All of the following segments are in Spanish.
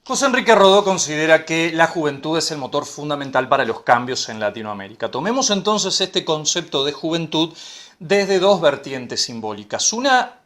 José Enrique Rodó considera que la juventud es el motor fundamental para los cambios en Latinoamérica. Tomemos entonces este concepto de juventud desde dos vertientes simbólicas. Una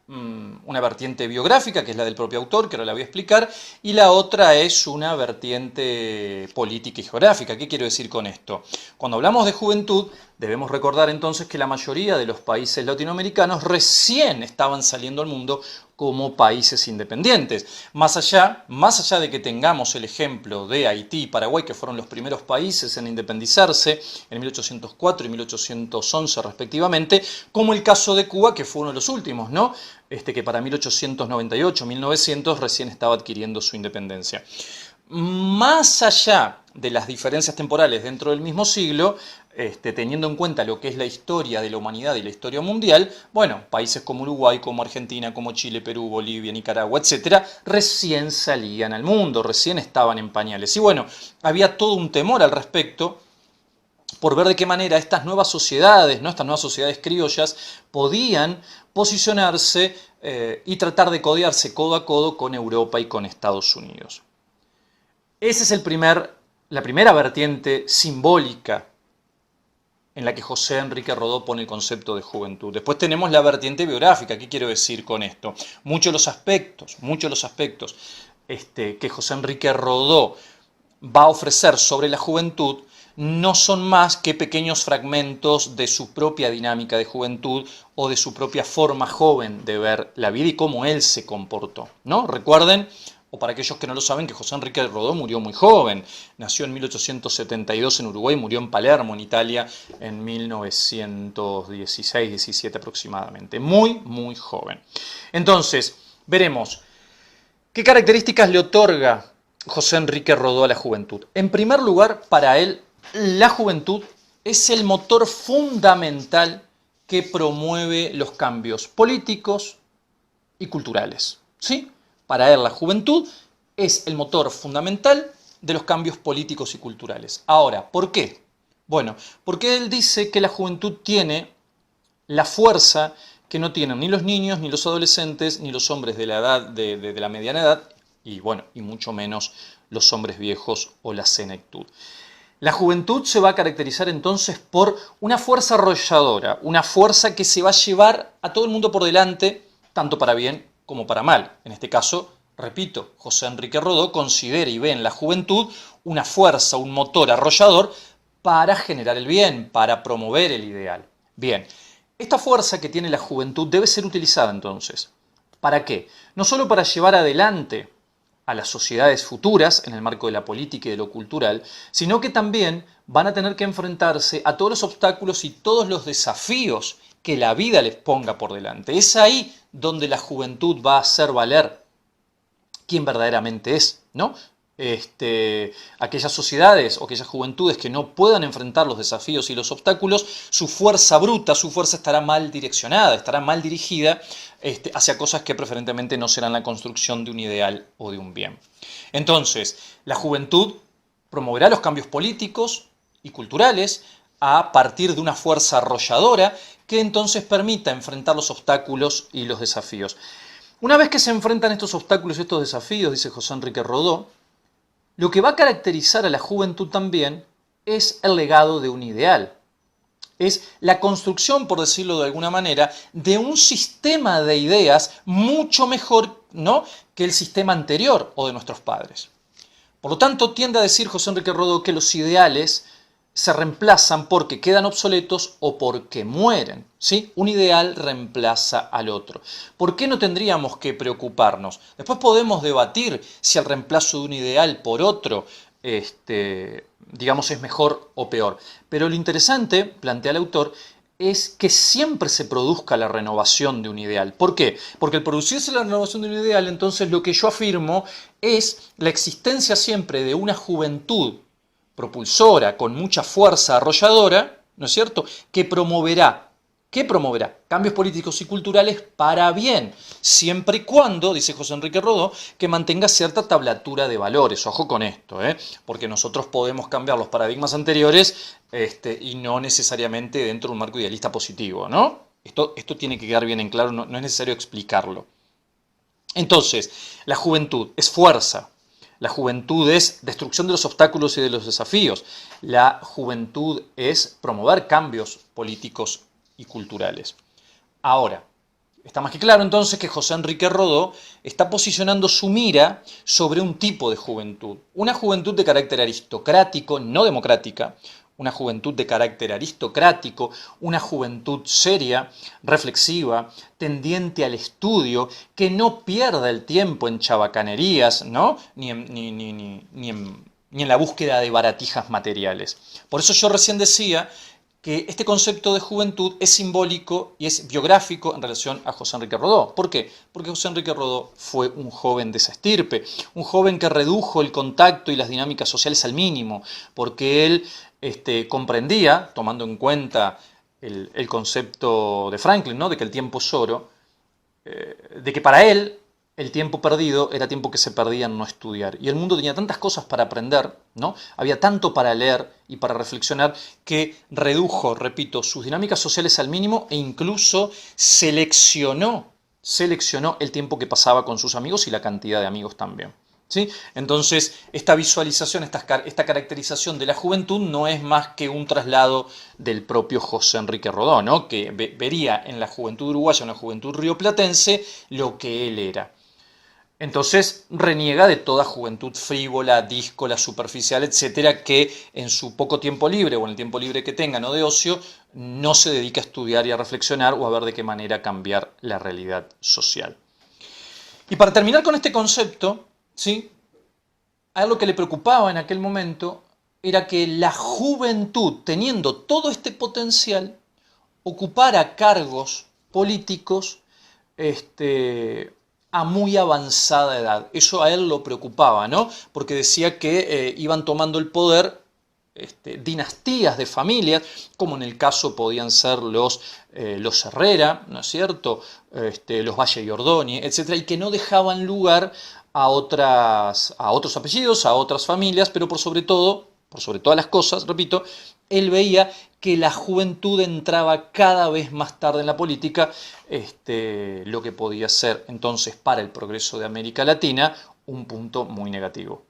vertiente biográfica, que es la del propio autor, que ahora la voy a explicar, y la otra es una vertiente política y geográfica. ¿Qué quiero decir con esto? Cuando hablamos de juventud, debemos recordar entonces que la mayoría de los países latinoamericanos recién estaban saliendo al mundo como países independientes. Más allá de que tengamos el ejemplo de Haití y Paraguay, que fueron los primeros países en independizarse en 1804 y 1811 respectivamente, como el caso de Cuba, que fue uno de los últimos, ¿no? Que para 1898-1900 recién estaba adquiriendo su independencia. Más allá de las diferencias temporales dentro del mismo siglo, teniendo en cuenta lo que es la historia de la humanidad y la historia mundial, bueno, países como Uruguay, como Argentina, como Chile, Perú, Bolivia, Nicaragua, etcétera, recién salían al mundo, recién estaban en pañales. Y bueno, había todo un temor al respecto por ver de qué manera estas nuevas sociedades, ¿no? Estas nuevas sociedades criollas, podían posicionarse y tratar de codearse codo a codo con Europa y con Estados Unidos. Esa es la primera vertiente simbólica en la que José Enrique Rodó pone el concepto de juventud. Después tenemos la vertiente biográfica. ¿Qué quiero decir con esto? Muchos de los aspectos que José Enrique Rodó va a ofrecer sobre la juventud no son más que pequeños fragmentos de su propia dinámica de juventud o de su propia forma joven de ver la vida y cómo él se comportó, ¿no? Recuerden, o para aquellos que no lo saben, que José Enrique Rodó murió muy joven. Nació en 1872 en Uruguay, murió en Palermo, en Italia, en 1916-17 aproximadamente. Muy, muy joven. Entonces, veremos qué características le otorga José Enrique Rodó a la juventud. En primer lugar, para él, la juventud es el motor fundamental que promueve los cambios políticos y culturales. ¿Sí? Para él, la juventud es el motor fundamental de los cambios políticos y culturales. Ahora, ¿por qué? Bueno, porque él dice que la juventud tiene la fuerza que no tienen ni los niños, ni los adolescentes, ni los hombres de la edad de la mediana edad, y bueno, y mucho menos los hombres viejos o la senectud. La juventud se va a caracterizar entonces por una fuerza arrolladora, una fuerza que se va a llevar a todo el mundo por delante, tanto para bien como para mal. En este caso, repito, José Enrique Rodó considera y ve en la juventud una fuerza, un motor arrollador para generar el bien, para promover el ideal. Bien, esta fuerza que tiene la juventud debe ser utilizada entonces. ¿Para qué? No solo para llevar adelante a las sociedades futuras en el marco de la política y de lo cultural, sino que también van a tener que enfrentarse a todos los obstáculos y todos los desafíos que la vida les ponga por delante. Es ahí donde la juventud va a hacer valer quién verdaderamente es, ¿no? Aquellas sociedades o aquellas juventudes que no puedan enfrentar los desafíos y los obstáculos, su fuerza bruta, su fuerza estará mal direccionada, estará mal dirigida hacia cosas que preferentemente no serán la construcción de un ideal o de un bien. Entonces, la juventud promoverá los cambios políticos y culturales a partir de una fuerza arrolladora que entonces permita enfrentar los obstáculos y los desafíos. Una vez que se enfrentan estos obstáculos y estos desafíos, dice José Enrique Rodó, lo que va a caracterizar a la juventud también es el legado de un ideal. Es la construcción, por decirlo de alguna manera, de un sistema de ideas mucho mejor, ¿no?, que el sistema anterior o de nuestros padres. Por lo tanto, tiende a decir José Enrique Rodó que los ideales se reemplazan porque quedan obsoletos o porque mueren, ¿sí? Un ideal reemplaza al otro. ¿Por qué no tendríamos que preocuparnos? Después podemos debatir si el reemplazo de un ideal por otro, digamos, es mejor o peor. Pero lo interesante, plantea el autor, es que siempre se produzca la renovación de un ideal. ¿Por qué? Porque al producirse la renovación de un ideal, entonces lo que yo afirmo es la existencia siempre de una juventud propulsora, con mucha fuerza arrolladora, ¿no es cierto?, que promoverá cambios políticos y culturales para bien, siempre y cuando, dice José Enrique Rodó, que mantenga cierta tablatura de valores. Ojo con esto, porque nosotros podemos cambiar los paradigmas anteriores y no necesariamente dentro de un marco idealista positivo, ¿no? Esto tiene que quedar bien en claro, no es necesario explicarlo. Entonces, la juventud es fuerza. La juventud es destrucción de los obstáculos y de los desafíos. La juventud es promover cambios políticos y culturales. Ahora, está más que claro entonces que José Enrique Rodó está posicionando su mira sobre un tipo de juventud. Una juventud de carácter aristocrático, no democrática, una juventud de carácter aristocrático, una juventud seria, reflexiva, tendiente al estudio, que no pierda el tiempo en chabacanerías, ¿no? Ni en la búsqueda de baratijas materiales. Por eso yo recién decía que este concepto de juventud es simbólico y es biográfico en relación a José Enrique Rodó. ¿Por qué? Porque José Enrique Rodó fue un joven de esa estirpe, un joven que redujo el contacto y las dinámicas sociales al mínimo, porque él comprendía, tomando en cuenta el concepto de Franklin, ¿no? De que el tiempo es oro, de que para él el tiempo perdido era tiempo que se perdía en no estudiar. Y el mundo tenía tantas cosas para aprender, ¿no? Había tanto para leer y para reflexionar que redujo, repito, sus dinámicas sociales al mínimo e incluso seleccionó el tiempo que pasaba con sus amigos y la cantidad de amigos también. ¿Sí? Entonces, esta visualización, esta caracterización de la juventud no es más que un traslado del propio José Enrique Rodó, ¿no? Que vería en la juventud uruguaya, en la juventud rioplatense, lo que él era. Entonces reniega de toda juventud frívola, díscola, superficial, etcétera, que en su poco tiempo libre o en el tiempo libre que tenga, no de ocio, no se dedica a estudiar y a reflexionar o a ver de qué manera cambiar la realidad social. Y para terminar con este concepto, ¿sí? Algo que le preocupaba en aquel momento era que la juventud, teniendo todo este potencial, ocupara cargos políticos a muy avanzada edad. Eso a él lo preocupaba, ¿no? Porque decía que iban tomando el poder dinastías de familias, como en el caso podían ser los Herrera, ¿no es cierto? Los Valle y Ordóñez, etc., y que no dejaban lugar a otros apellidos, a otras familias, pero por sobre todas las cosas, repito, él veía que la juventud entraba cada vez más tarde en la política, lo que podía ser entonces para el progreso de América Latina un punto muy negativo.